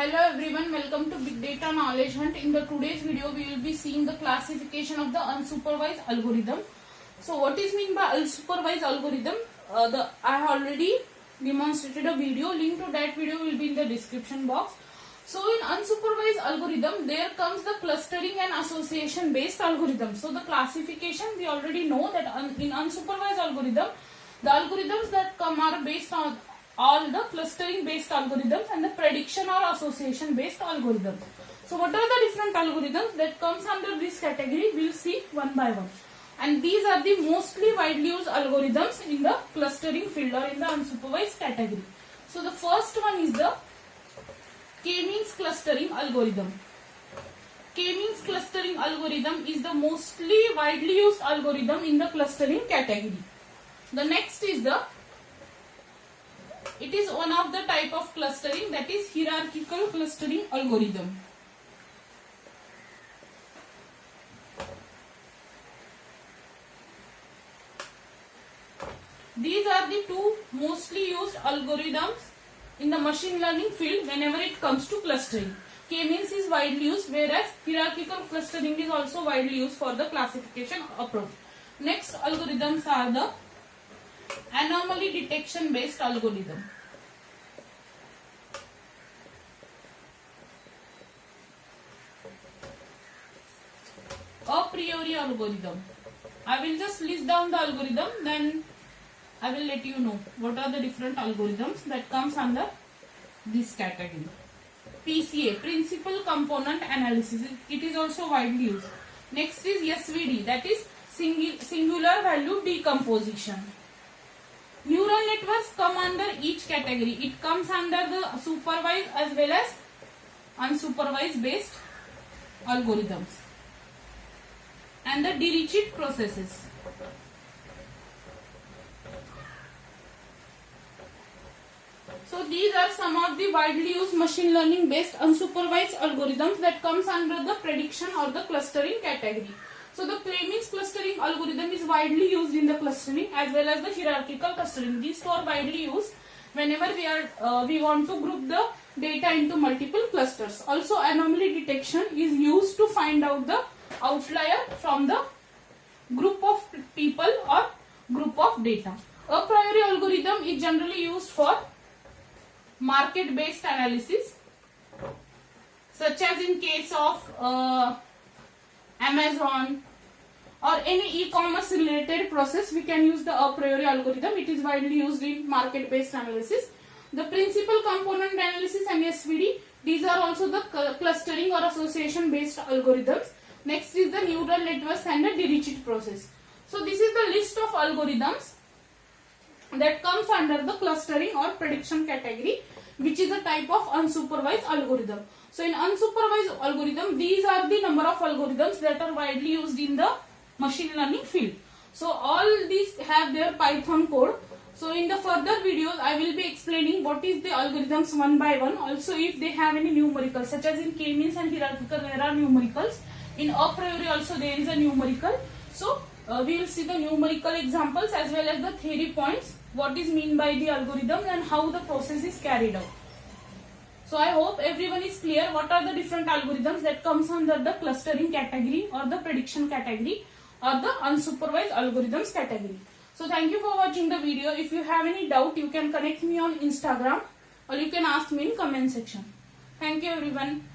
Hello everyone, welcome to Big Data Knowledge Hunt. In the today's video, we will be seeing the classification of the unsupervised algorithm. So what is mean by unsupervised algorithm? I have already demonstrated a video. Link to that video will be in the description box. So in unsupervised algorithm, there comes the clustering and association based algorithm. So the classification, we already know that in unsupervised algorithm, the algorithms that come are based on all the clustering based algorithms and the prediction or association based algorithms. So what are the different algorithms that comes under this category? We will see one by one. And these are the mostly widely used algorithms in the clustering field or in the unsupervised category. So the first one is the K-means clustering algorithm. K-means clustering algorithm is the mostly widely used algorithm in the clustering category. The next is it is one of the type of clustering, that is hierarchical clustering algorithm. These are the two mostly used algorithms in the machine learning field whenever it comes to clustering. K-means is widely used, whereas hierarchical clustering is also widely used for the classification approach. Next algorithms are the anomaly detection based algorithm. A priori algorithm. I will just list down the algorithm, then I will let you know what are the different algorithms that comes under this category. PCA, principal component analysis. It is also widely used. Next is SVD, that is singular value decomposition. Neural networks come under each category. It comes under the supervised as well as unsupervised based algorithms. And the Dirichlet processes. So these are some of the widely used machine learning based unsupervised algorithms that comes under the prediction or the clustering category. So the K-means clustering algorithm is widely used in the clustering as well as the hierarchical clustering. These two are widely used whenever we want to group the data into multiple clusters. Also anomaly detection is used to find out the outlier from the group of people or group of data. A priori algorithm is generally used for market based analysis, such as in case of Amazon or any e-commerce related process. We can use the a priori algorithm. It is widely used in market based analysis. The principal component analysis and SVD, these are also the clustering or association based algorithms. Next is the neural networks and the Dirichlet process. So this is the list of algorithms that comes under the clustering or prediction category, which is a type of unsupervised algorithm. So in unsupervised algorithm, these are the number of algorithms that are widely used in the machine learning field. So all these have their Python code. So in the further videos, I will be explaining what is the algorithms one by one. Also if they have any numericals, such as in K-means and hierarchical there are numericals. In a priori also there is a numerical. So we will see the numerical examples as well as the theory points, what is mean by the algorithm and how the process is carried out. So I hope everyone is clear what are the different algorithms that comes under the clustering category or the prediction category or the unsupervised algorithms category. So thank you for watching the video. If you have any doubt, you can connect me on Instagram or you can ask me in comment section. Thank you everyone.